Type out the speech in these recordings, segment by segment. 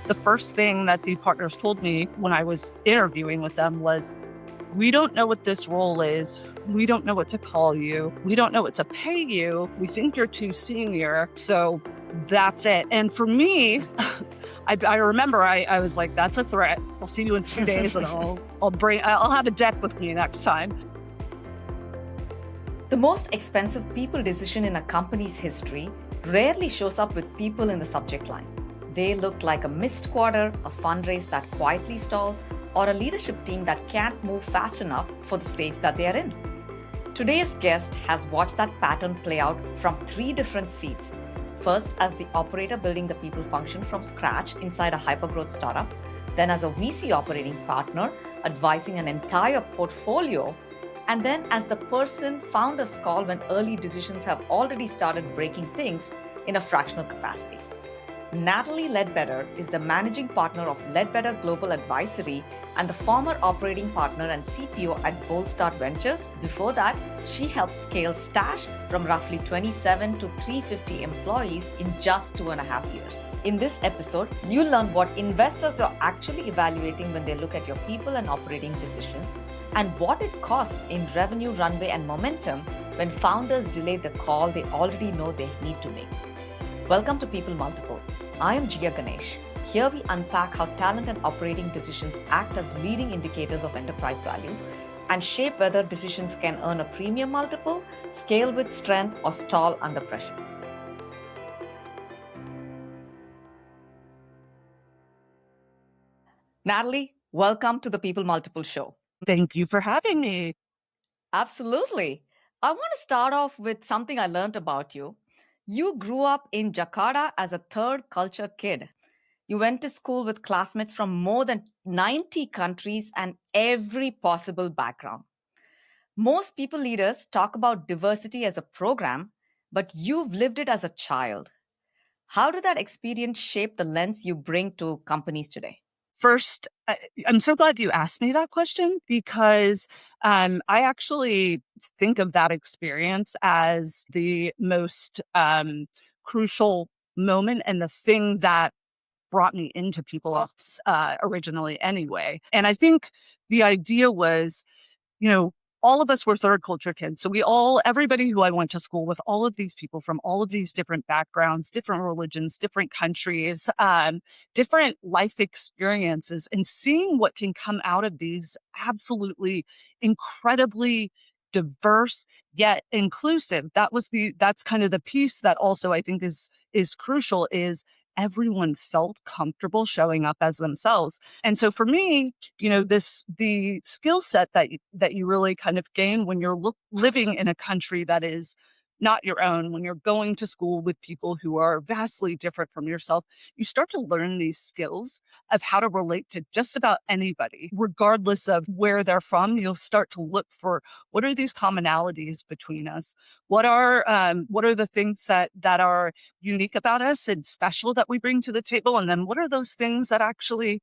The first thing that the partners told me when I was interviewing with them was, we don't know what this role is. We don't know what to call you. We don't know what to pay you. We think you're too senior. So that's it. And for me, I remember I was like, that's a threat. I'll see you in 2 days and I'll have a deck with me next time. The most expensive people decision in a company's history rarely shows up with people in the subject line. They look like a missed quarter, a fundraise that quietly stalls, or a leadership team that can't move fast enough for the stage that they are in. Today's guest has watched that pattern play out from 3 different seats. First, as the operator building the people function from scratch inside a hypergrowth startup, then as a VC operating partner advising an entire portfolio, and then as the person founders call when early decisions have already started breaking things in a fractional capacity. Natalie Ledbetter is the managing partner of Ledbetter Global Advisory and the former operating partner and CPO at Boldstart Ventures. Before that, she helped scale Stash from roughly 27 to 350 employees in just 2.5 years. In this episode, you'll learn what investors are actually evaluating when they look at your people and operating decisions, and what it costs in revenue, runway, and momentum when founders delay the call they already know they need to make. Welcome to People Multiple. I am Gia Ganesh. Here we unpack how talent and operating decisions act as leading indicators of enterprise value and shape whether decisions can earn a premium multiple, scale with strength, or stall under pressure. Natalie, welcome to the People Multiple show. Thank you for having me. Absolutely. I want to start off with something I learned about you. You grew up in Jakarta as a third culture kid. You went to school with classmates from more than 90 countries and every possible background. Most people leaders talk about diversity as a program, but you've lived it as a child. How did that experience shape the lens you bring to companies today? First, I'm so glad you asked me that question because I actually think of that experience as the most crucial moment and the thing that brought me into People Ops originally anyway. And I think the idea was, you know, all of us were third culture kids. So everybody who I went to school with, all of these people from all of these different backgrounds, different religions, different countries, different life experiences, and seeing what can come out of these absolutely incredibly diverse yet inclusive. That's kind of the piece that also I think is crucial, is everyone felt comfortable showing up as themselves. And so for me, the skill set that you really kind of gain when you're living in a country that is not your own, when you're going to school with people who are vastly different from yourself, you start to learn these skills of how to relate to just about anybody, regardless of where they're from. You'll start to look for, what are these commonalities between us? What are the things that are unique about us and special that we bring to the table? And then what are those things that actually,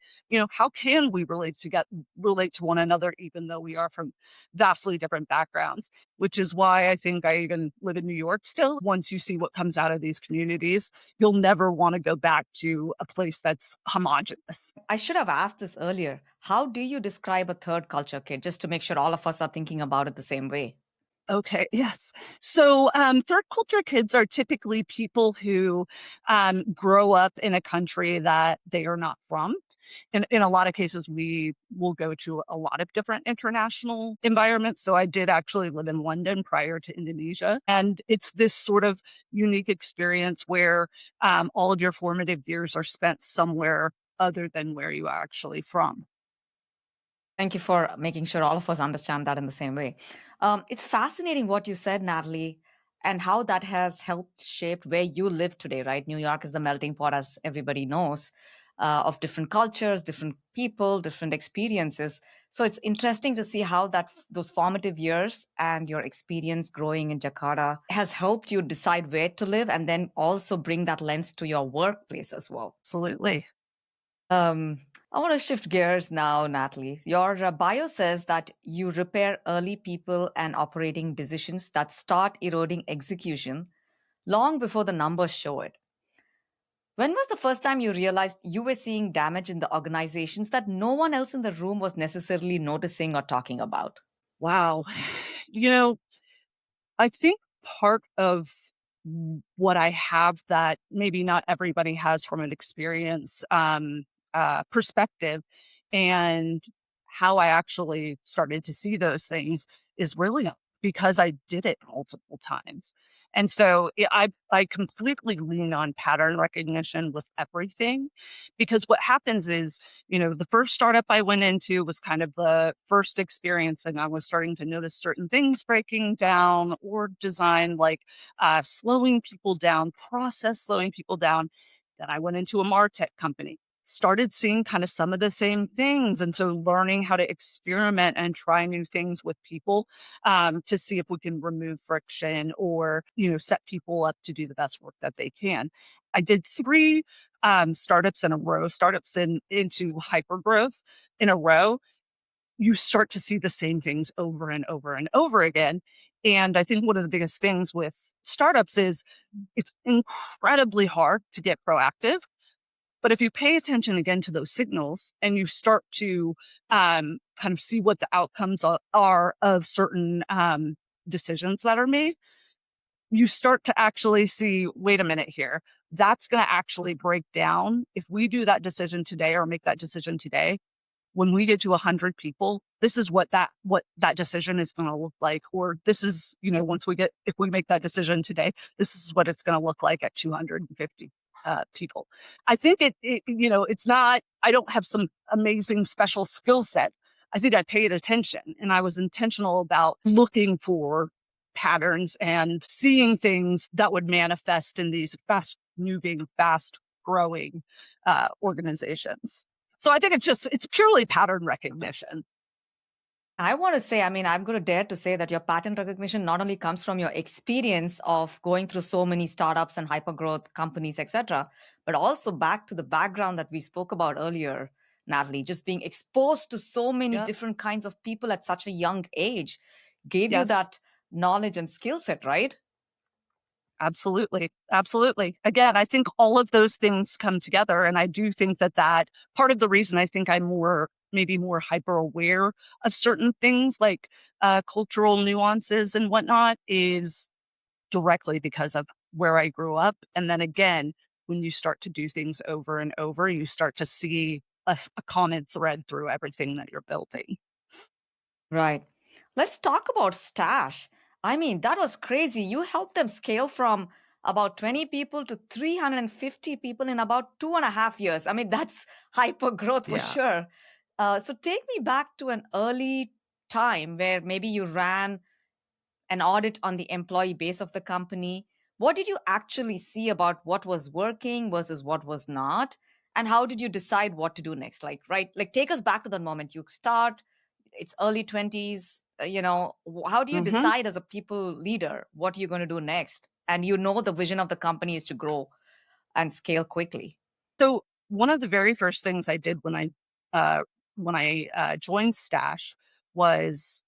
how can we relate to one another, even though we are from vastly different backgrounds? Which is why I think I even live in New York still. Once you see what comes out of these communities, you'll never want to go back to a place that's homogenous. I should have asked this earlier. How do you describe a third culture kid, just to make sure all of us are thinking about it the same way? Okay, yes. So third culture kids are typically people who grow up in a country that they are not from. In a lot of cases, we will go to a lot of different international environments. So I did actually live in London prior to Indonesia. And it's this sort of unique experience where all of your formative years are spent somewhere other than where you are actually from. Thank you for making sure all of us understand that in the same way. It's fascinating what you said, Natalie, and how that has helped shape where you live today, right? New York is the melting pot, as everybody knows, of different cultures, different people, different experiences. So it's interesting to see how those formative years and your experience growing in Jakarta has helped you decide where to live, and then also bring that lens to your workplace as well. Absolutely. I want to shift gears now, Natalie. Your bio says that you repair early people and operating decisions that start eroding execution long before the numbers show it. When was the first time you realized you were seeing damage in the organizations that no one else in the room was necessarily noticing or talking about? Wow. You know, I think part of what I have that maybe not everybody has from an experience perspective, and how I actually started to see those things is really because I did it multiple times. And so I completely lean on pattern recognition with everything, because what happens is, the first startup I went into was kind of the first experience, and I was starting to notice certain things breaking down, or design, like slowing people down, process slowing people down. Then I went into a MarTech company, started seeing kind of some of the same things. And so learning how to experiment and try new things with people, to see if we can remove friction, or, set people up to do the best work that they can. I did three startups in a row, into hypergrowth in a row. You start to see the same things over and over and over again. And I think one of the biggest things with startups is it's incredibly hard to get proactive. But if you pay attention again to those signals, and you start to kind of see what the outcomes are of certain decisions that are made, you start to actually see, wait a minute here, that's going to actually break down. If we do that decision today, or make that decision today, when we get to 100 people, this is what that decision is going to look like. Or this is, if we make that decision today, this is what it's going to look like at 250 people. I think it's not, I don't have some amazing special skill set. I think I paid attention, and I was intentional about looking for patterns and seeing things that would manifest in these fast moving, fast growing organizations. So I think it's purely pattern recognition. I want to say, I mean, I'm going to dare to say that your pattern recognition not only comes from your experience of going through so many startups and hypergrowth companies, etc., but also back to the background that we spoke about earlier, Natalie, just being exposed to so many Yep. different kinds of people at such a young age gave you Yes. that knowledge and skill set, right? Absolutely. Absolutely. Again, I think all of those things come together. And I do think that part of the reason I think I'm maybe more hyper aware of certain things, like cultural nuances and whatnot, is directly because of where I grew up. And then again, when you start to do things over and over, you start to see a common thread through everything that you're building. Right. Let's talk about Stash. I mean, that was crazy. You helped them scale from about 20 people to 350 people in about 2.5 years. I mean, that's hyper growth for Yeah. sure. So take me back to an early time where maybe you ran an audit on the employee base of the company. What did you actually see about what was working versus what was not? And how did you decide what to do next? Like, right, like take us back to the moment you start, it's early 20s, how do you hmm decide as a people leader what you're going to do next? And you know the vision of the company is to grow and scale quickly. So one of the very first things I did uh, when I joined Stash was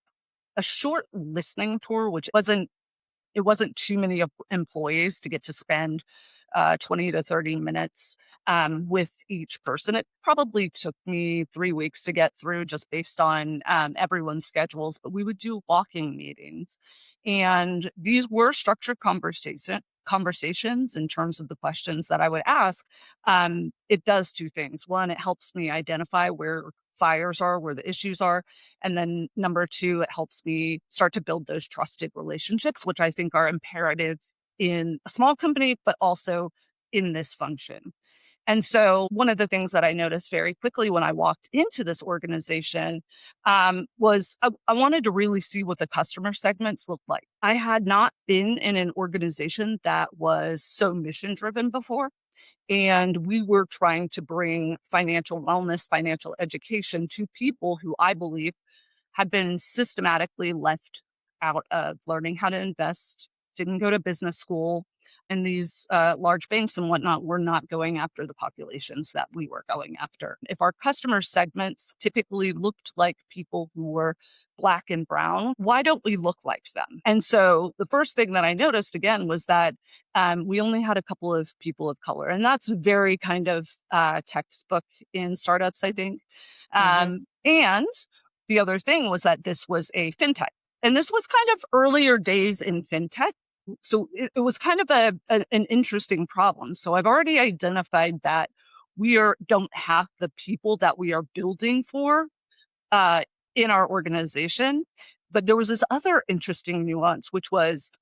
a short listening tour, which it wasn't too many employees to get to spend 20 to 30 minutes with each person. It probably took me 3 weeks to get through, just based on everyone's schedules, but we would do walking meetings. And these were structured conversations in terms of the questions that I would ask. It does two things. One, it helps me identify where fires are, where the issues are. And then number two, it helps me start to build those trusted relationships, which I think are imperative in a small company, but also in this function. And so one of the things that I noticed very quickly when I walked into this organization was I wanted to really see what the customer segments looked like. I had not been in an organization that was so mission driven before. And we were trying to bring financial wellness, financial education to people who I believe had been systematically left out of learning how to invest, didn't go to business school. and these large banks and whatnot were not going after the populations that we were going after. If our customer segments typically looked like people who were Black and brown, why don't we look like them? And so the first thing that I noticed again was that we only had a couple of people of color. And that's very kind of textbook in startups, I think. Mm-hmm. And the other thing was that this was a fintech. And this was kind of earlier days in fintech. So it was kind of an interesting problem. So I've already identified that don't have the people that we are building for uh, in our organization. But there was this other interesting nuance, which was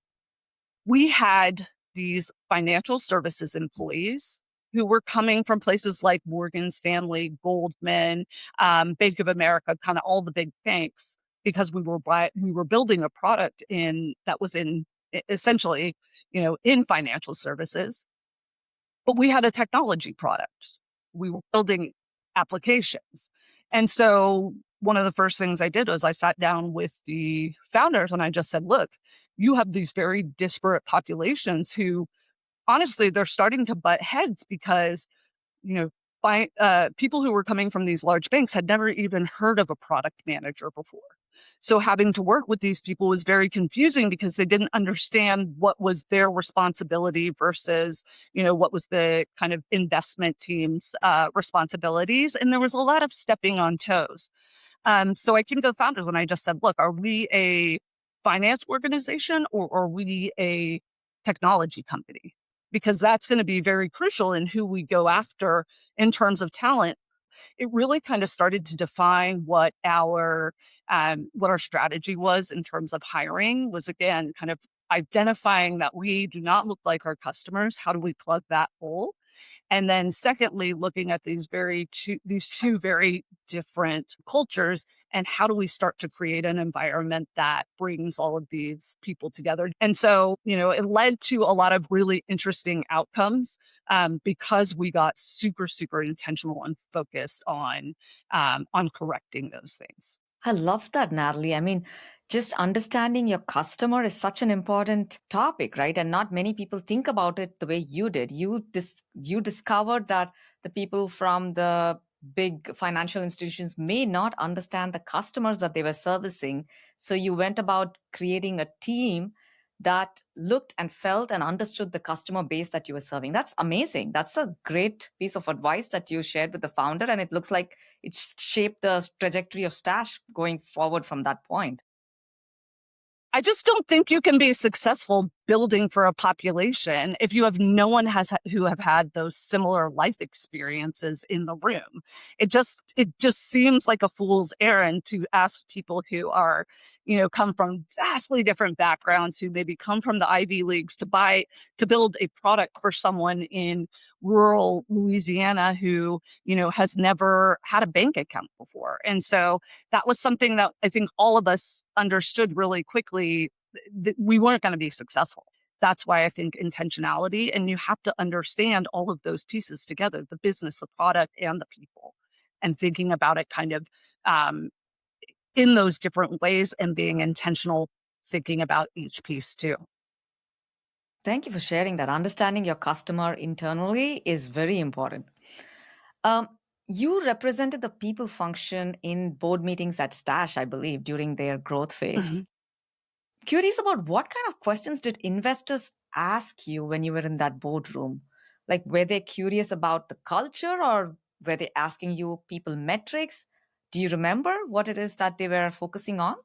we had these financial services employees who were coming from places like Morgan Stanley, Goldman, Bank of America, kind of all the big banks, because we were building a product that was essentially, in financial services, but we had a technology product. We were building applications. And so one of the first things I did was I sat down with the founders and I just said, look, you have these very disparate populations who honestly, they're starting to butt heads because, you know, people who were coming from these large banks had never even heard of a product manager before. So having to work with these people was very confusing because they didn't understand what was their responsibility versus, what was the kind of investment team's responsibilities. And there was a lot of stepping on toes. So I came to the founders and I just said, look, are we a finance organization or are we a technology company? Because that's going to be very crucial in who we go after in terms of talent. It really kind of started to define what our strategy was in terms of hiring. Was again kind of identifying that we do not look like our customers. How do we plug that hole? And then secondly, looking at these two very different cultures and how do we start to create an environment that brings all of these people together? And so, it led to a lot of really interesting outcomes because we got super, super intentional and focused on correcting those things. I love that, Natalie. I mean, just understanding your customer is such an important topic, right? And not many people think about it the way you did. You discovered that the people from the big financial institutions may not understand the customers that they were servicing. So you went about creating a team that looked and felt and understood the customer base that you were serving. That's amazing. That's a great piece of advice that you shared with the founder. And it looks like it shaped the trajectory of Stash going forward from that point. I just don't think you can be successful building for a population if you have no one who have had those similar life experiences in the room. It just seems like a fool's errand to ask people who are, come from vastly different backgrounds, who maybe come from the Ivy Leagues to build a product for someone in rural Louisiana who, has never had a bank account before. And so that was something that I think all of us understood really quickly that we weren't going to be successful. That's why I think intentionality, and you have to understand all of those pieces together, the business, the product, and the people, and thinking about it kind of in those different ways and being intentional, thinking about each piece too. Thank you for sharing that. Understanding your customer internally is very important. Um, you represented the people function in board meetings at Stash, I believe, during their growth phase. Mhm. Curious about what kind of questions did investors ask you when you were in that boardroom? Like, were they curious about the culture or were they asking you people metrics? Do you remember what it is that they were focusing on?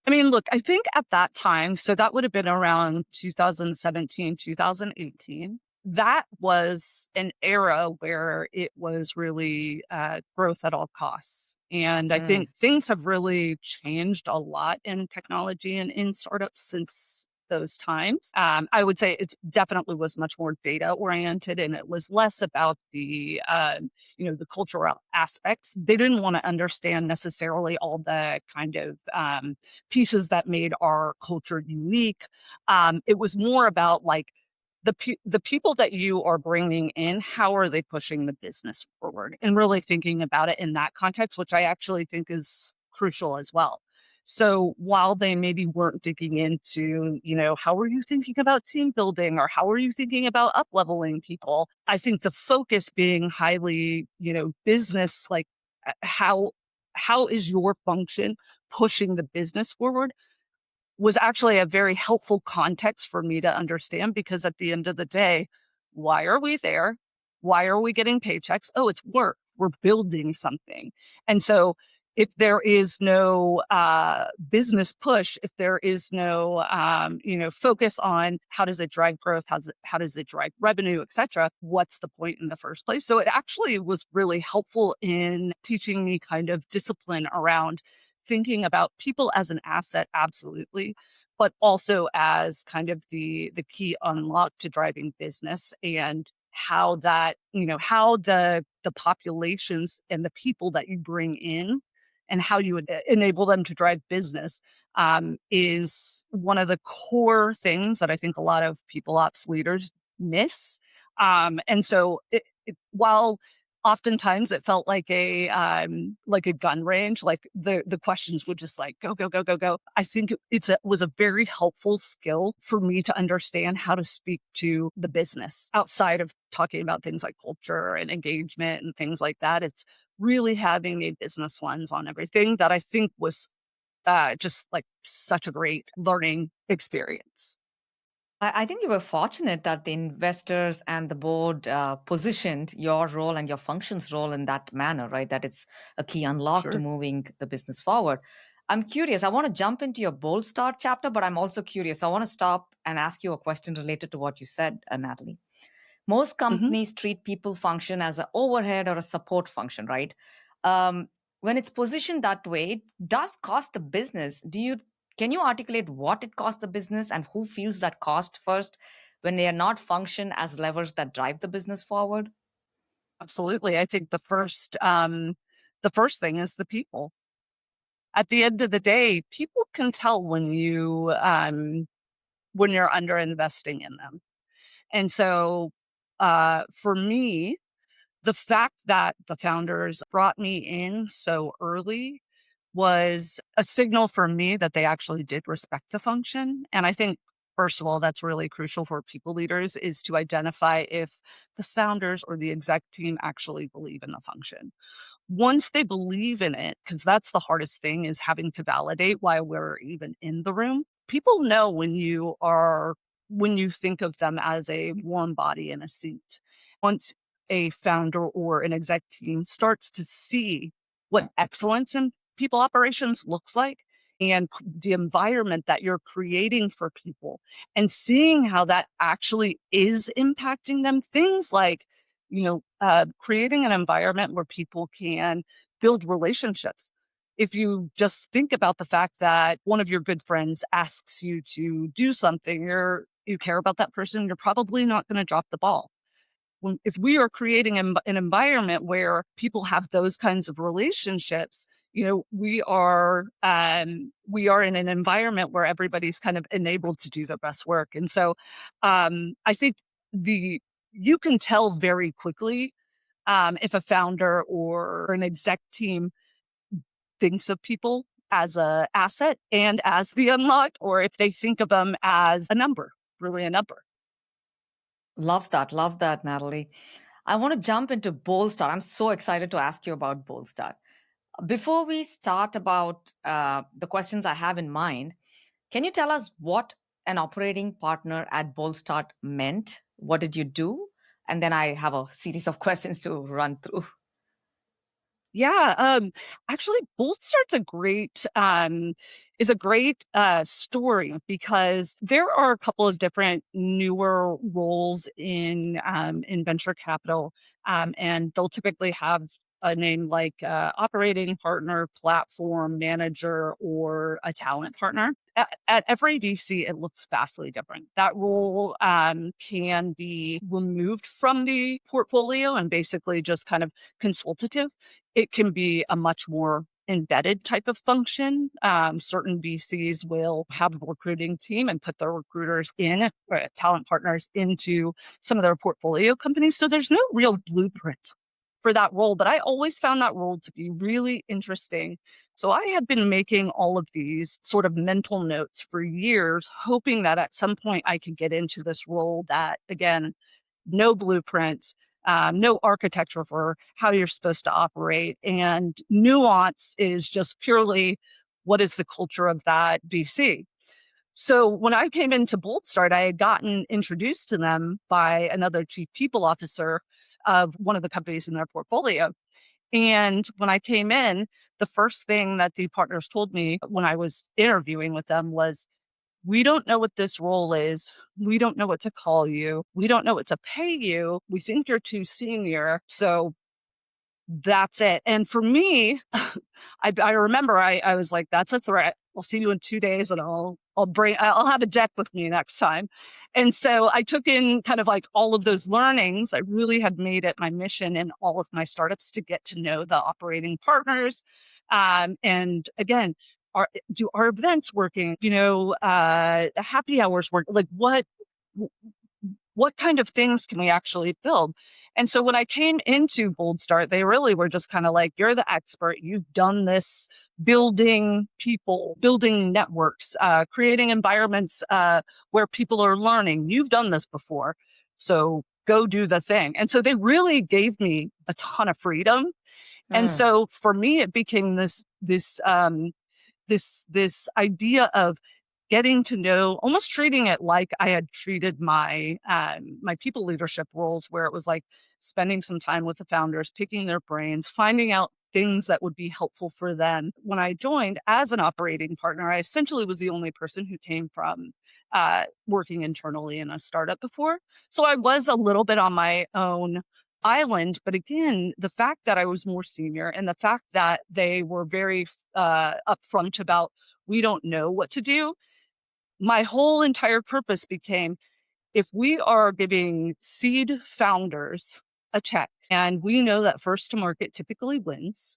I mean, look, I think at that time, so that would have been around 2017, 2018. That was an era where it was really growth at all costs. And I Mm. think things have really changed a lot in technology and in startups since those times. I would say it definitely was much more data oriented and it was less about the cultural aspects. They didn't want to understand necessarily all the kind of pieces that made our culture unique. It was more about like the people that you are bringing in, how are they pushing the business forward, and really thinking about it in that context, which I actually think is crucial as well. So while they maybe weren't digging into, how are you thinking about team building or how are you thinking about up leveling people? I think the focus being highly, business, like how is your function pushing the business forward was actually a very helpful context for me to understand because at the end of the day, why are we there? Why are we getting paychecks? Oh, it's work. We're building something. And so if there is no business push, if there is no focus on how does it drive growth, how does it drive revenue, et cetera, what's the point in the first place? So it actually was really helpful in teaching me kind of discipline around thinking about people as an asset, absolutely, but also as kind of the key unlock to driving business and how that, how the populations and the people that you bring in and how you would enable them to drive business is one of the core things that I think a lot of people ops leaders miss. And so while oftentimes it felt like a gun range, like the questions would just like go, go, go, go, go. I think it was a very helpful skill for me to understand how to speak to the business outside of talking about things like culture and engagement and things like that. It's really having a business lens on everything that I think was just like such a great learning experience. I think you were fortunate that the investors and the board positioned your role and your functions role in that manner, right? That it's a key unlock to Sure. moving the business forward. I'm curious. I want to jump into your Bold Start chapter, but I'm also curious. I want to stop and ask you a question related to what you said, Natalie. Most hmm companies treat people function as an overhead or a support function, right? Um, when it's positioned that way, it does cost the business. Can you articulate what it costs the business and who feels that cost first when they are not function as levers that drive the business forward? Absolutely. I think the first thing is the people. At the end of the day, people can tell when you're under investing in them. And so for me, the fact that the founders brought me in so early was a signal for me that they actually did respect the function. And I think, first of all, that's really crucial for people leaders is to identify if the founders or the exec team actually believe in the function. Once they believe in it, because that's the hardest thing is having to validate why we're even in the room. People know when you think of them as a warm body in a seat. Once a founder or an exec team starts to see what excellence in people operations looks like and the environment that you're creating for people and seeing how that actually is impacting them, things like creating an environment where people can build relationships. If you just think about the fact that one of your good friends asks you to do something, you care about that person, you're probably not going to drop the ball. If we are creating an environment where people have those kinds of relationships, we are in an environment where everybody's kind of enabled to do their best work. And so I think the you can tell very quickly if a founder or an exec team thinks of people as a asset and as the unlock, or if they think of them as a number, really a number. Love that. Love that, Natalie. I want to jump into Boldstart. I'm so excited to ask you about Boldstart. Before we start about the questions I have in mind, can you tell us what an operating partner at Boldstart meant? What did you do? And then I have a series of questions to run through. Yeah, actually, Boldstart's a great story because there are a couple of different newer roles in venture capital, and they'll typically have a name like operating partner, platform manager, or a talent partner. At every VC, it looks vastly different. That role can be removed from the portfolio and basically just kind of consultative. It can be a much more embedded type of function. Certain VCs will have a recruiting team and put their recruiters in, talent partners into some of their portfolio companies. So there's no real blueprint for that role, but I always found that role to be really interesting. So I had been making all of these sort of mental notes for years, hoping that at some point I could get into this role that, again, no blueprint, no architecture for how you're supposed to operate. And nuance is just purely what is the culture of that VC. So when I came into Boldstart, I had gotten introduced to them by another chief people officer of one of the companies in their portfolio. And when I came in, the first thing that the partners told me when I was interviewing with them was, we don't know what this role is. We don't know what to call you. We don't know what to pay you. We think you're too senior. So that's it. And for me, I remember I was like, that's a threat. I'll see you in 2 days and I'll have a deck with me next time. And so I took in kind of like all of those learnings. I really had made it my mission in all of my startups to get to know the operating partners. And again, do our events working, happy hours work, like what kind of things can we actually build? And so when I came into Boldstart, they really were just kind of like, you're the expert. You've done this building people, building networks, creating environments where people are learning. You've done this before. So go do the thing. And so they really gave me a ton of freedom. And Mm. so for me, it became this idea of getting to know, almost treating it like I had treated my people leadership roles, where it was like spending some time with the founders, picking their brains, finding out things that would be helpful for them. When I joined as an operating partner, I essentially was the only person who came from working internally in a startup before. So I was a little bit on my own island. But again, the fact that I was more senior and the fact that they were very upfront about, we don't know what to do, my whole entire purpose became, if we are giving seed founders a check and we know that first to market typically wins,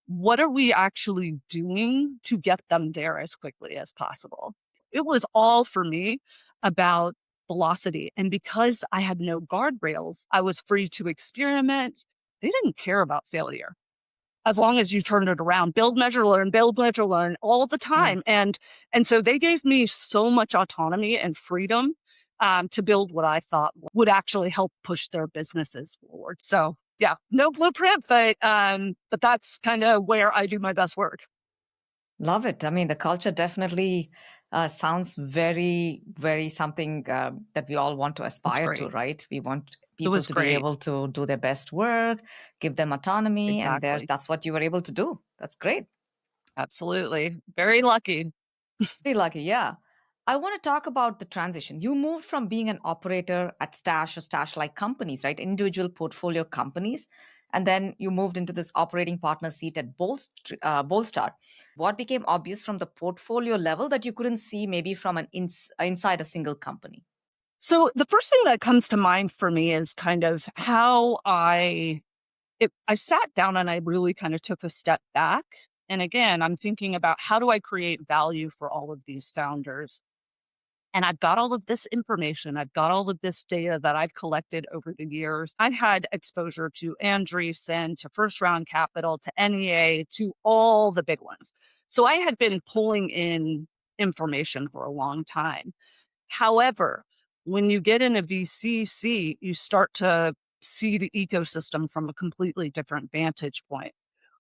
what are we actually doing to get them there as quickly as possible? It was all for me about velocity. And because I had no guardrails, I was free to experiment. They didn't care about failure as long as you turned it around, build, measure, learn all the Mm. time. And so they gave me so much autonomy and freedom to build what I thought would actually help push their businesses forward. So yeah, no blueprint, but that's kind of where I do my best work. Love it. I mean, the culture definitely sounds very, very something that we all want to It was aspire to, great. right? We want It people was to be great. able to do their best work, give them autonomy, and Exactly. that's what you were able to do. That's great. Absolutely. Very lucky. Very lucky, yeah. I want to talk about the transition. You moved from being an operator at Stash or Stash like companies, right? Individual portfolio companies. And then you moved into this operating partner seat at Boldstart. What became obvious from the portfolio level that you couldn't see maybe from inside a single company? So the first thing that comes to mind for me is kind of how I sat down and I really kind of took a step back. And again, I'm thinking about, how do I create value for all of these founders? And I've got all of this information. I've got all of this data that I've collected over the years. I had exposure to Andreessen, to First Round Capital, to NEA, to all the big ones. So I had been pulling in information for a long time. However, when you get in a VC seat, you start to see the ecosystem from a completely different vantage point,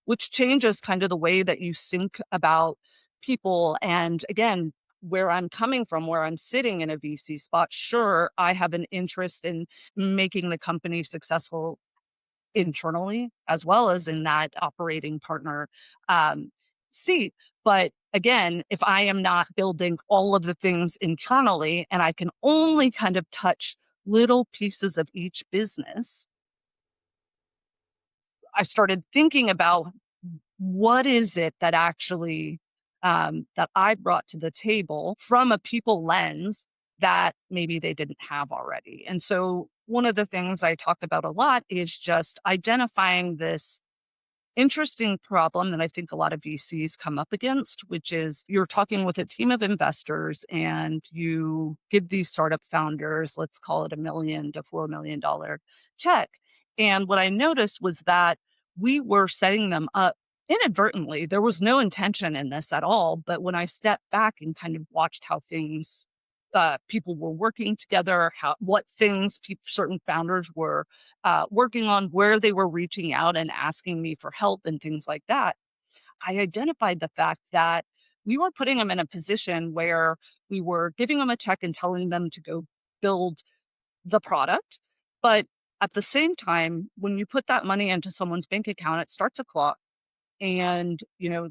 which changes kind of the way that you think about people. And again, where I'm coming from, where I'm sitting in a VC spot, sure, I have an interest in making the company successful internally as well as in that operating partner um, seat. But again, if I am not building all of the things internally and I can only kind of touch little pieces of each business, I started thinking about, what is it that actually that I brought to the table from a people lens that maybe they didn't have already. And so one of the things I talk about a lot is just identifying this interesting problem that I think a lot of VCs come up against, which is, you're talking with a team of investors and you give these startup founders, let's call it $1 million to $4 million check. And what I noticed was that we were setting them up inadvertently. There was no intention in this at all. But when I stepped back and kind of watched how things, people were working together, what things certain founders were working on, where they were reaching out and asking me for help and things like that, I identified the fact that we were putting them in a position where we were giving them a check and telling them to go build the product. But at the same time, when you put that money into someone's bank account, it starts a clock. And,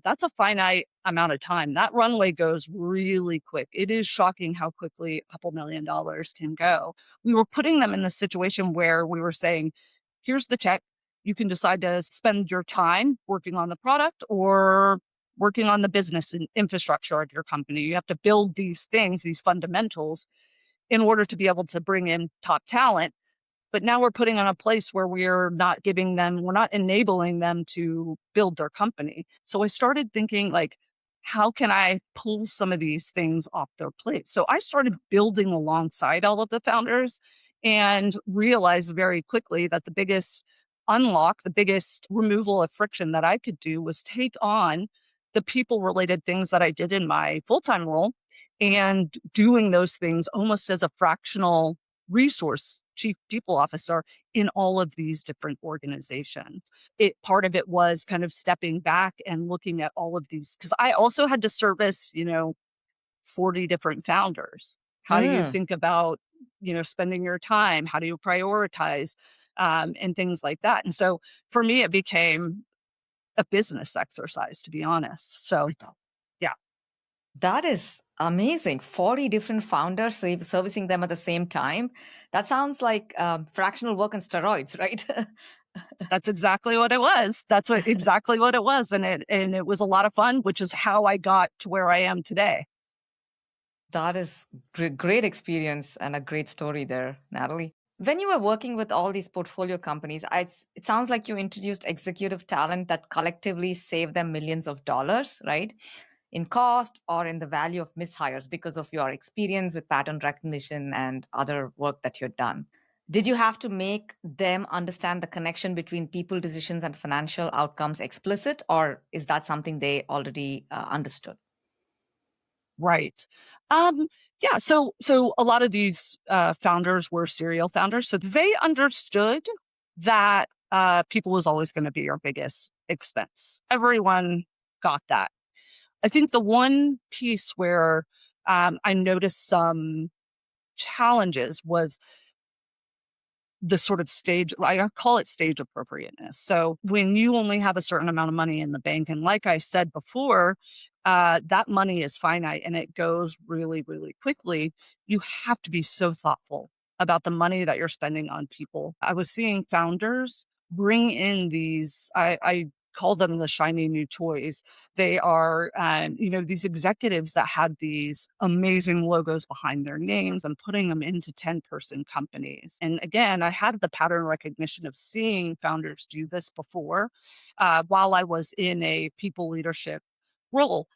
that's a finite amount of time. That runway goes really quick. It is shocking how quickly a couple $1,000,000 can go. We were putting them in the situation where we were saying, here's the check. You can decide to spend your time working on the product or working on the business and infrastructure of your company. You have to build these things, these fundamentals, in order to be able to bring in top talent. But now we're putting in a place where we're not enabling them to build their company. So I started thinking, like, how can I pull some of these things off their plate? So I started building alongside all of the founders and realized very quickly that the biggest unlock, the biggest removal of friction that I could do was take on the people related things that I did in my full-time role and doing those things almost as a fractional resource chief people officer in all of these different organizations. Part of it was kind of stepping back and looking at all of these, because I also had to service, 40 different founders. How do you Mm. think about, spending your time? How do you prioritize? And things like that. And so for me, it became a business exercise, to be honest. So yeah. That is amazing. 40 different founders servicing them at the same time. That sounds like fractional work on steroids, right? That's exactly what it was. Exactly what it was, and it was a lot of fun, which is how I got to where I am today. That is great experience and a great story there, Natalie. When you were working with all these portfolio companies, it sounds like you introduced executive talent that collectively saved them millions of dollars, right? In cost or in the value of mishires because of your experience with pattern recognition and other work that you've done. Did you have to make them understand the connection between people decisions and financial outcomes explicit, or is that something they already understood? Right. Yeah, so a lot of these, founders were serial founders, so they understood that, people was always gonna be your biggest expense. Everyone got that. I think the one piece where, I noticed some challenges was the sort of stage, I call it stage appropriateness. So when you only have a certain amount of money in the bank, and like I said before, that money is finite and it goes really, really quickly. You have to be so thoughtful about the money that you're spending on people. I was seeing founders bring in these, I call them the shiny new toys. They are, these executives that had these amazing logos behind their names and putting them into 10-person companies. And again, I had the pattern recognition of seeing founders do this before, while I was in a people leadership role.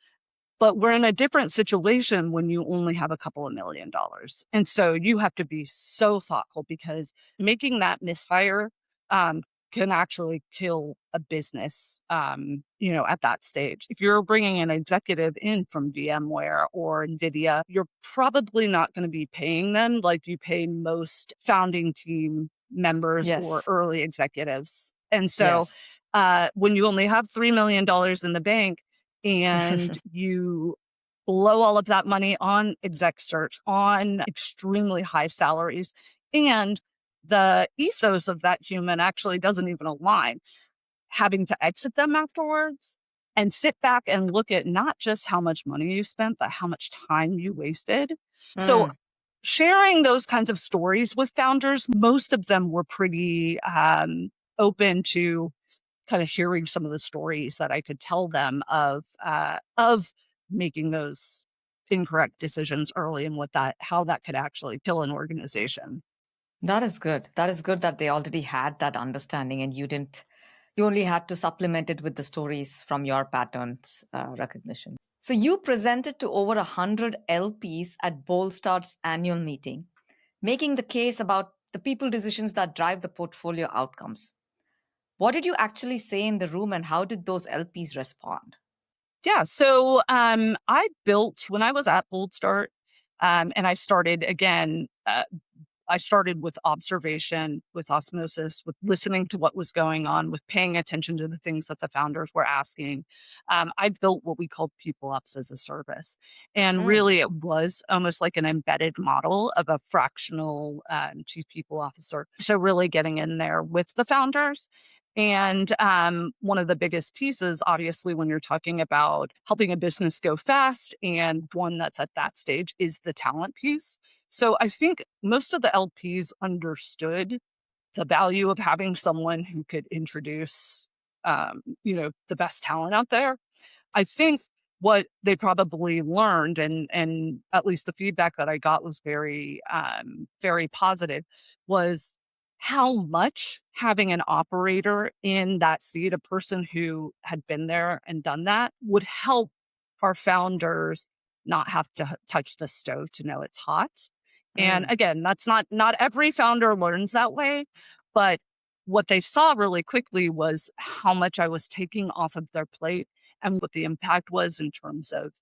But we're in a different situation when you only have a couple of $1,000,000. And so you have to be so thoughtful, because making that misfire um, can actually kill a business, at that stage. If you're bringing an executive in from VMware or NVIDIA, you're probably not going to be paying them like you pay most founding team members or Yes. early executives. And so Yes. when you only have $3,000,000 in the bank, and you blow all of that money on exec search, on extremely high salaries, and the ethos of that human actually doesn't even align, having to exit them afterwards and sit back and look at not just how much money you spent, but how much time you wasted. So Mm. sharing those kinds of stories with founders, most of them were pretty open to kind of hearing some of the stories that I could tell them of making those incorrect decisions early, and how that could actually kill an organization. That is good. That is good that they already had that understanding and you only had to supplement it with the stories from your patterns recognition. So you presented to over 100 LPs at Boldstart's annual meeting, making the case about the people decisions that drive the portfolio outcomes. What did you actually say in the room and how did those LPs respond? Yeah. So I built when I was at Boldstart, and I started again. I started with observation, with osmosis, with listening to what was going on, with paying attention to the things that the founders were asking. I built what we called People Ops as a service. And Mm, really, it was almost like an embedded model of a fractional chief people officer. So, really getting in there with the founders. And one of the biggest pieces, obviously, when you're talking about helping a business go fast and one that's at that stage, is the talent piece. So I think most of the LPs understood the value of having someone who could introduce, the best talent out there. I think what they probably learned, and at least the feedback that I got was very positive, was how much having an operator in that seat, a person who had been there and done that, would help our founders not have to touch the stove to know it's hot. And mm, again, that's not every founder learns that way, but what they saw really quickly was how much I was taking off of their plate and what the impact was in terms of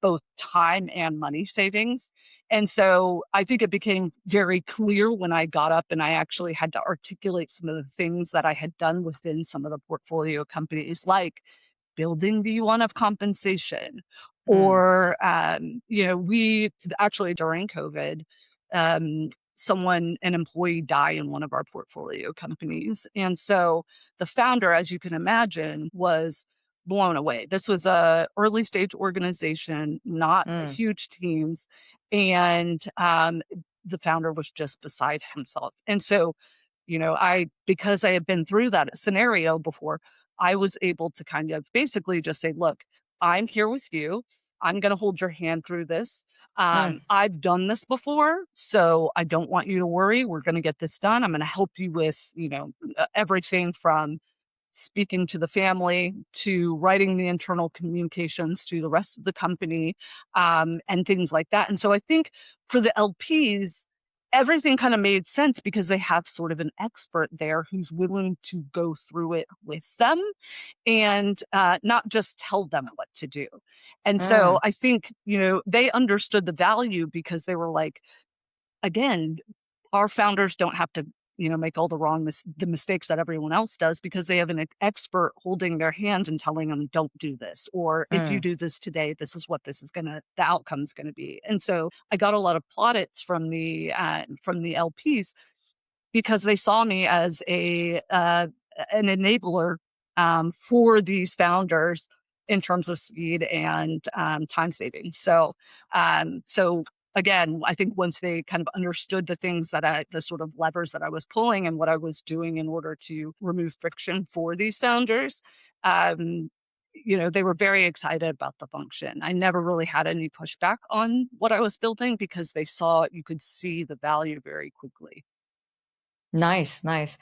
both time and money savings. And so I think it became very clear when I got up and I actually had to articulate some of the things that I had done within some of the portfolio companies, like building the one of compensation, mm, or we actually during COVID, an employee died in one of our portfolio companies, and so the founder, as you can imagine, was blown away. This was a early stage organization, not mm, huge teams, and the founder was just beside himself. And so, because I had been through that scenario before, I was able to kind of basically just say, look, I'm here with you. I'm going to hold your hand through this. mm, I've done this before, so I don't want you to worry. We're going to get this done. I'm going to help you with, everything from speaking to the family to writing the internal communications to the rest of the company, and things like that. And so I think for the LPs, everything kind of made sense because they have sort of an expert there who's willing to go through it with them and not just tell them what to do. And so mm, I think, they understood the value because they were like, again, our founders don't have to, make all the mistakes that everyone else does because they have an expert holding their hands and telling them, don't do this. Or if you mm. do this today, this is what the outcome's going to be. And so I got a lot of plaudits from the LPs because they saw me as an enabler for these founders in terms of speed and time saving. So again, I think once they kind of understood the sort of levers that I was pulling and what I was doing in order to remove friction for these founders, um, they were very excited about the function. I never really had any pushback on what I was building because you could see the value very quickly. Nice, nice.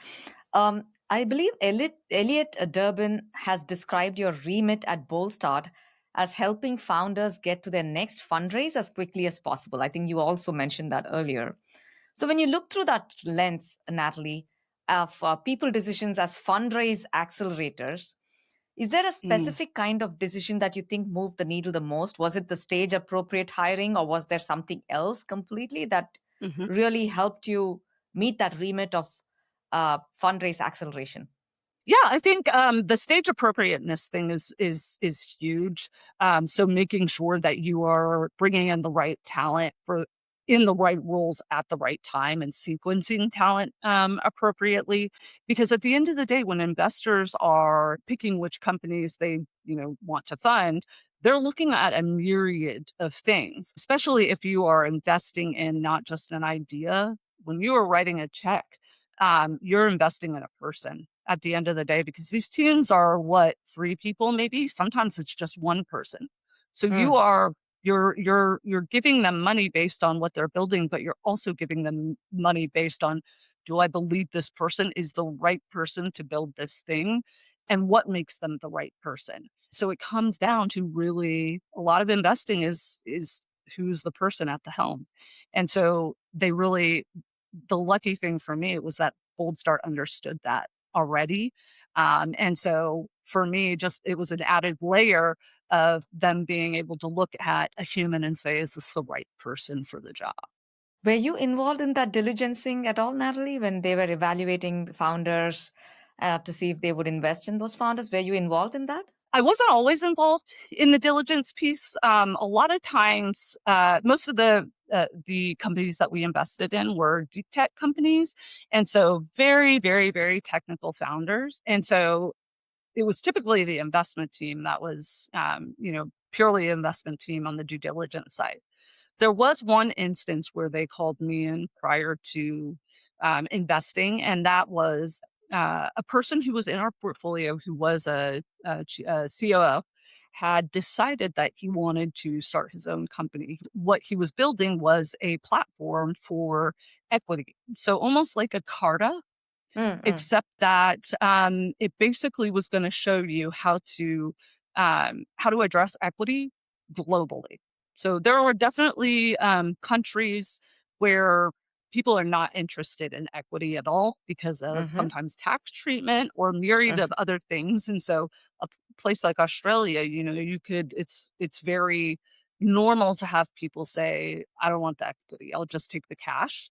I believe Elliot Durbin has described your remit at Boldstart as helping founders get to their next fundraise as quickly as possible. I think you also mentioned that earlier. So, when you look through that lens, Natalie, of people decisions as fundraise accelerators, is there a Mm. specific kind of decision that you think moved the needle the most? Was it the stage appropriate hiring, or was there something else completely that Mhm. really helped you meet that remit of fundraise acceleration? Yeah, I think the stage appropriateness thing is huge. So making sure that you are bringing in the right talent for in the right roles at the right time and sequencing talent appropriately. Because at the end of the day, when investors are picking which companies they want to fund, they're looking at a myriad of things. Especially if you are investing in not just an idea. When you are writing a check, you're investing in a person at the end of the day because these teams are what, 3 people maybe? Sometimes it's just 1 person. So Mm, you're giving them money based on what they're building, but you're also giving them money based on, do I believe this person is the right person to build this thing? And what makes them the right person? So it comes down to really a lot of investing is who's the person at the helm. And so they really the lucky thing for me was that Boldstart understood that already. And so for me, just it was an added layer of them being able to look at a human and say, is this the right person for the job? Were you involved in that diligencing at all, Natalie, when they were evaluating the founders to see if they would invest in those founders? Were you involved in that? I wasn't always involved in the diligence piece. A lot of times, most of the companies that we invested in were deep tech companies, and so very, very, very technical founders. And so it was typically the investment team that was, purely investment team on the due diligence side. There was one instance where they called me in prior to investing, and that was a person who was in our portfolio who was a COO had decided that he wanted to start his own company. What he was building was a platform for equity. So almost like a Carta, Mm-mm. except that it basically was going to show you how to address equity globally. So there are definitely countries where people are not interested in equity at all because of Mm-hmm. sometimes tax treatment or myriad of other things. And so a place like Australia, you could it's very normal to have people say, I don't want the equity, I'll just take the cash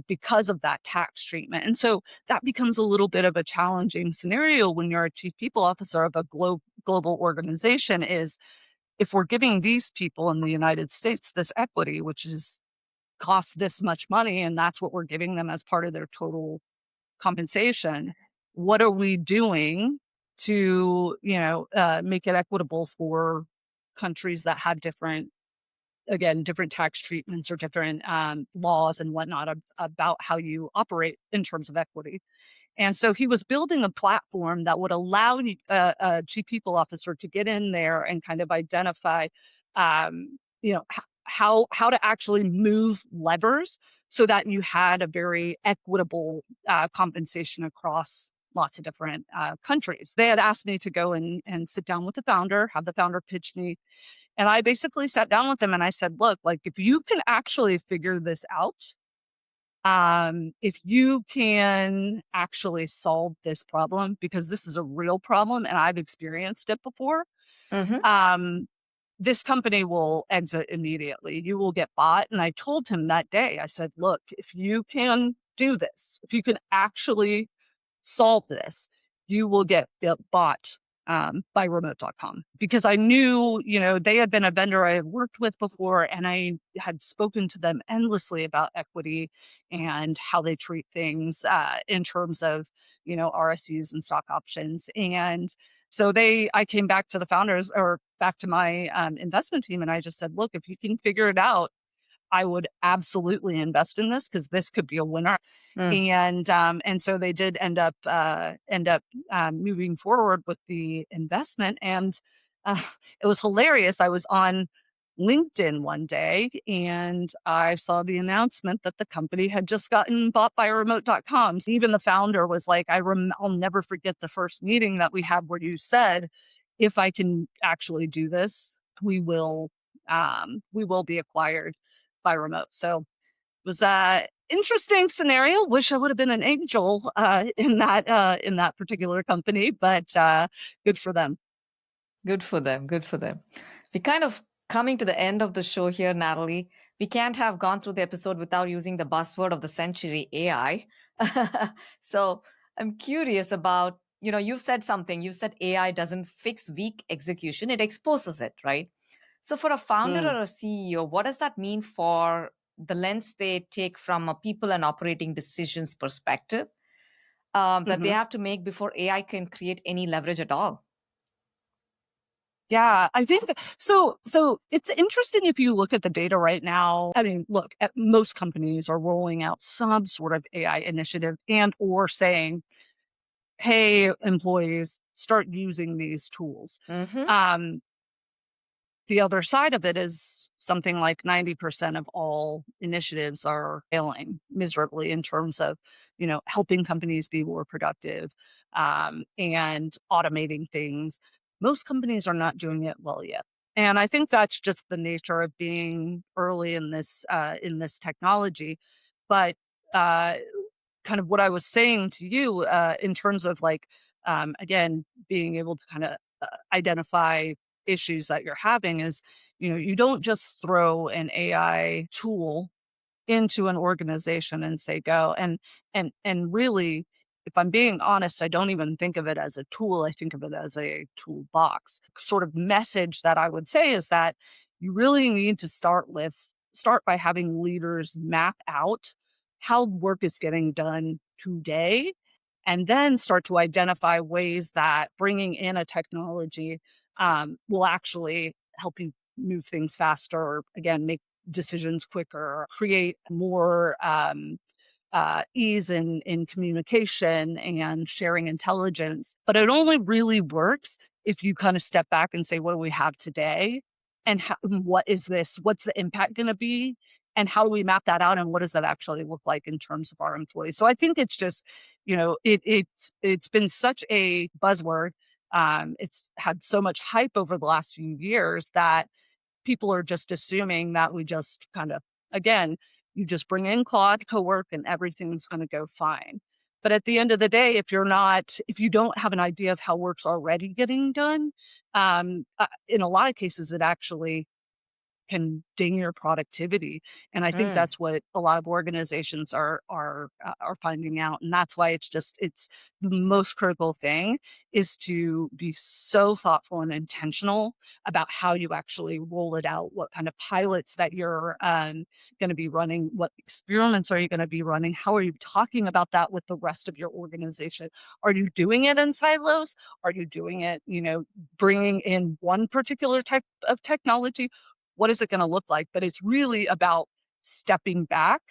because of that tax treatment. And so that becomes a little bit of a challenging scenario when you're a chief people officer of a global organization is if we're giving these people in the United States this equity, which is cost this much money, and that's what we're giving them as part of their total compensation, what are we doing to, make it equitable for countries that have different tax treatments or different laws and whatnot about how you operate in terms of equity. And so he was building a platform that would allow a chief people officer to get in there and kind of identify, how to actually move levers so that you had a very equitable compensation across lots of different countries. They had asked me to go and sit down with the founder, have the founder pitch me. And I basically sat down with them and I said, look, like if you can actually figure this out, if you can actually solve this problem, because this is a real problem and I've experienced it before, Mm-hmm. um, this company will exit immediately. You will get bought. And I told him that day, I said, look, if you can do this, if you can actually solve this, you will get bought by remote.com because I knew, they had been a vendor I had worked with before and I had spoken to them endlessly about equity and how they treat things in terms of, RSUs and stock options. And so I came back to the founders or back to my investment team and I just said, look, if you can figure it out, I would absolutely invest in this because this could be a winner. Mm. And so they did end up moving forward with the investment. And uh, it was hilarious. I was on LinkedIn one day and I saw the announcement that the company had just gotten bought by remote.com. So even the founder was like, I'll never forget the first meeting that we had where you said, if I can actually do this, we will be acquired by remote. So it was a interesting scenario. Wish I would have been an angel in that particular company, but good for them. Good for them. Good for them. We're kind of coming to the end of the show here, Natalie. We can't have gone through the episode without using the buzzword of the century, AI. So I'm curious about, you've said something. You said AI doesn't fix weak execution, it exposes it, right? So for a founder Mm, or a CEO, what does that mean for the lens they take from a people and operating decisions perspective that they hmm have to make before AI can create any leverage at all? Yeah, I think so. So it's interesting if you look at the data right now. I mean, look, most companies are rolling out some sort of AI initiative and or saying, "Hey, employees, start using these tools." Mm-hmm. Um, The other side of it is something like 90% of all initiatives are failing miserably in terms of, helping companies be more productive, and automating things. Most companies are not doing it well yet. And I think that's just the nature of being early in this technology. But uh, kind of what I was saying to you in terms of like, again, being able to kind of identify issues that you're having is, you don't just throw an AI tool into an organization and say go. And really, if I'm being honest, I don't even think of it as a tool. I think of it as a toolbox. Sort of message that I would say is that you really need to start by having leaders map out how work is getting done today, and then start to identify ways that bringing in a technology will actually help you move things faster, or again, make decisions quicker, create more ease in communication and sharing intelligence. But it only really works if you kind of step back and say, what do we have today? And what is this? What's the impact going to be? And how do we map that out? And what does that actually look like in terms of our employees? So I think it's just, it's been such a buzzword. It's had so much hype over the last few years that people are just assuming that we just kind of, again, you just bring in Claude Cowork and everything's going to go fine. But at the end of the day, if you don't have an idea of how work's already getting done, in a lot of cases, it actually can ding your productivity. And I think Mm. that's what a lot of organizations are finding out. And that's why it's the most critical thing is to be so thoughtful and intentional about how you actually roll it out, what kind of pilots that you're going to be running, what experiments are you going to be running, how are you talking about that with the rest of your organization? Are you doing it in silos? Are you doing it, bringing in one particular type of technology? What is it gonna look like? But it's really about stepping back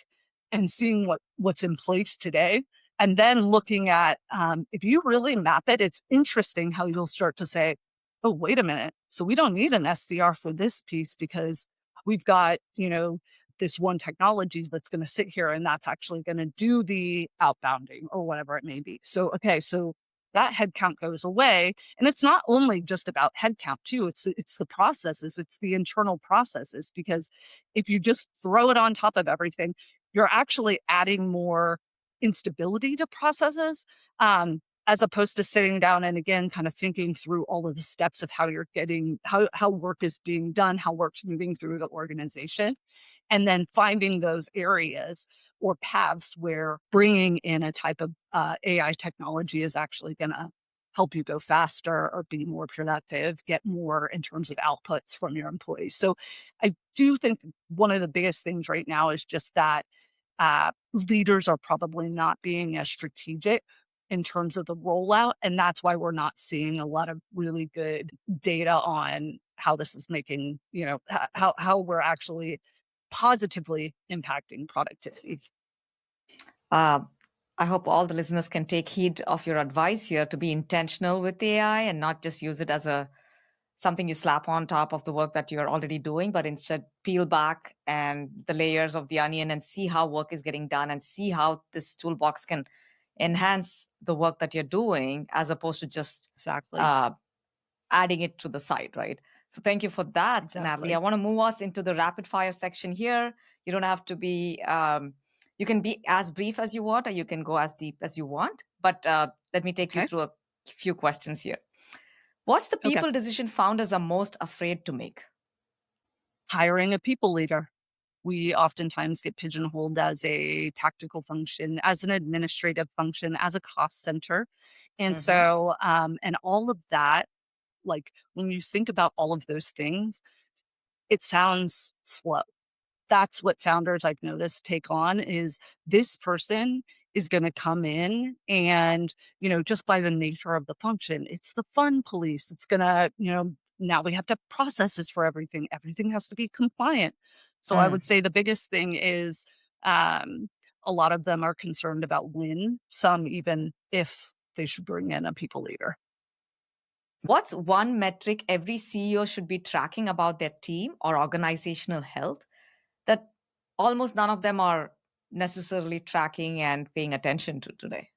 and seeing what's in place today, and then looking at, if you really map it, it's interesting how you'll start to say, "Oh, wait a minute. So we don't need an SDR for this piece because we've got, this one technology that's gonna sit here and that's actually gonna do the outbounding," or whatever it may be. So, okay, so that headcount goes away, and it's not only just about headcount too, it's the processes, it's the internal processes, because if you just throw it on top of everything, you're actually adding more instability to processes, as opposed to sitting down and again kind of thinking through all of the steps of how work is being done, how work's moving through the organization, and then finding those areas or paths where bringing in a type of AI technology is actually going to help you go faster or be more productive, get more in terms of outputs from your employees. So I do think one of the biggest things right now is just that leaders are probably not being as strategic in terms of the rollout. And that's why we're not seeing a lot of really good data on how this is making, how we're actually positively impacting productivity. Uh, I hope all the listeners can take heed of your advice here to be intentional with AI and not just use it as a something you slap on top of the work that you're already doing, but instead peel back and the layers of the onion and see how work is getting done and see how this toolbox can enhance the work that you're doing as opposed to just Exactly. uh, adding it to the side, right? So thank you for that, Natalie. I Exactly. want to move us into the rapid fire section here. You don't have to be, you can be as brief as you want, or you can go as deep as you want. But let me take you Okay. through a few questions here. What's the Okay. people decision founders are most afraid to make? Hiring a people leader. We oftentimes get pigeonholed as a tactical function, as an administrative function, as a cost center. And Hmm. so, and all of that, like when you think about all of those things, it sounds slow. That's what founders I've noticed take on is this person is going to come in and, just by the nature of the function, it's the fun police. It's going to, now we have to have processes for everything. Everything has to be compliant. So I Mm. would say the biggest thing is um, a lot of them are concerned about when, some even if they should bring in a people leader. What's one metric every CEO should be tracking about their team or organizational health that almost none of them are necessarily tracking and paying attention to today?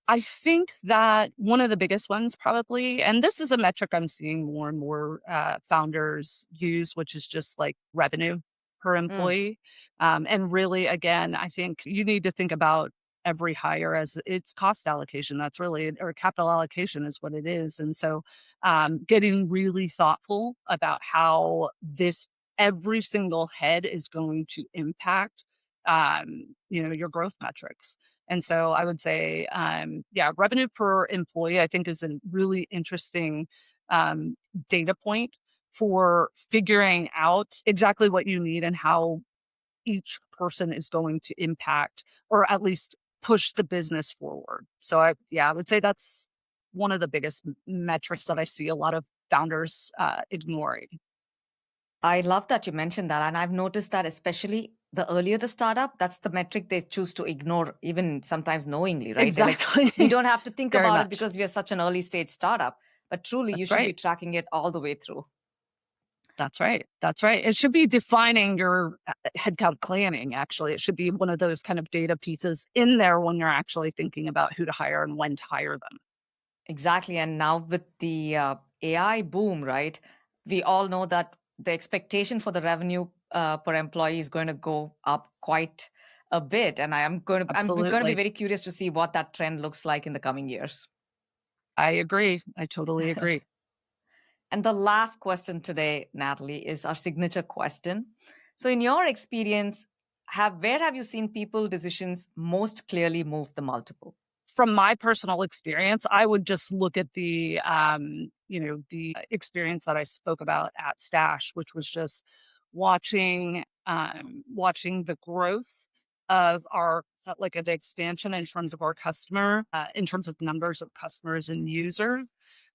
I think that one of the biggest ones probably, and this is a metric I'm seeing more and more founders use, which is just like revenue. per Mm. employee. And really, again, I think you need to think about every hire as it's cost allocation. That's really, or capital allocation is what it is. And so, getting really thoughtful about how this every single head is going to impact, your growth metrics. And so I would say, yeah, revenue per employee, I think, is a really interesting um, data point for figuring out exactly what you need and how each person is going to impact or at least push the business forward. So I would say that's one of the biggest metrics that I see a lot of founders ignoring. I love that you mentioned that. And I've noticed that especially the earlier the startup, that's the metric they choose to ignore, even sometimes knowingly, right? They're like, Exactly. we don't have to think Very about it much. because we are such an early stage startup. But truly, you That's should be right. tracking it all the way through. That's right. That's right. It should be defining your headcount planning, actually. It should be one of those kind of data pieces in there when you're actually thinking about who to hire and when to hire them. Exactly. And now with the AI boom, right? We all know that the expectation for the revenue per employee is going to go up quite a bit. And I'm going to be Absolutely. very curious to see what that trend looks like in the coming years. I agree. I totally agree. And the last question today, Natalie, is our signature question. So, in your experience, where have you seen people decisions most clearly move the multiple? From my personal experience, I would just look at the experience that I spoke about at Stash, which was just watching the growth of our like the expansion in terms of our customer, in terms of numbers of customers and users.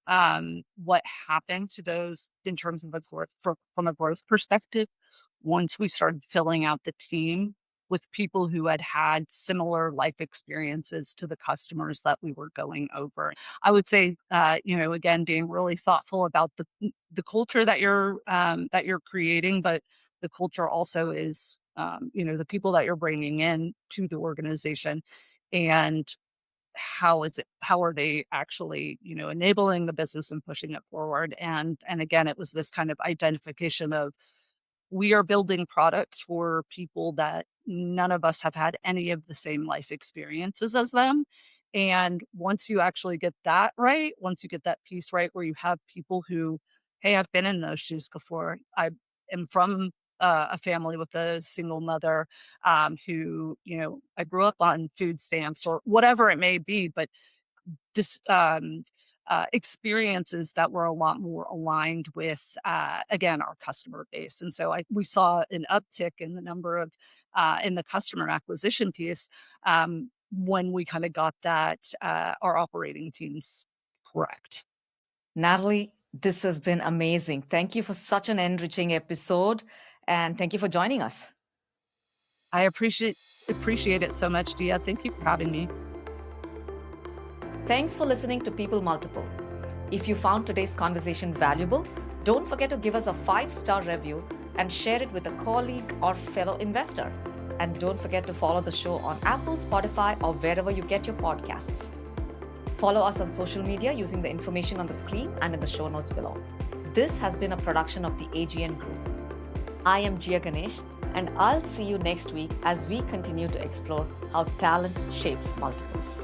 What happened to those in terms of from a growth perspective once we started filling out the team with people who had had similar life experiences to the customers that we were going over. I would say, again, being really thoughtful about the culture that you're creating, but the culture also is, the people that you're bringing in to the organization, and how are they actually, enabling the business and pushing it forward. And again, it was this kind of identification of we are building products for people that none of us have had any of the same life experiences as them. And once you actually get that right, once you get that piece right, where you have people who, hey, I've been in those shoes before. I am from a family with a single mother, who, I grew up on food stamps or whatever it may be, but just experiences that were a lot more aligned with, again, our customer base. And so we saw an uptick in the number of in the customer acquisition piece, when we kind of got that our operating teams correct. Natalie, this has been amazing. Thank you for such an enriching episode. And thank you for joining us. I appreciate it so much, Dia. Thank you for having me. Thanks for listening to People Multiple. If you found today's conversation valuable, don't forget to give us a 5-star review and share it with a colleague or fellow investor. And don't forget to follow the show on Apple, Spotify, or wherever you get your podcasts. Follow us on social media using the information on the screen and in the show notes below. This has been a production of the AGN Group. I am Gia Ganesh, and I'll see you next week as we continue to explore how talent shapes multiples.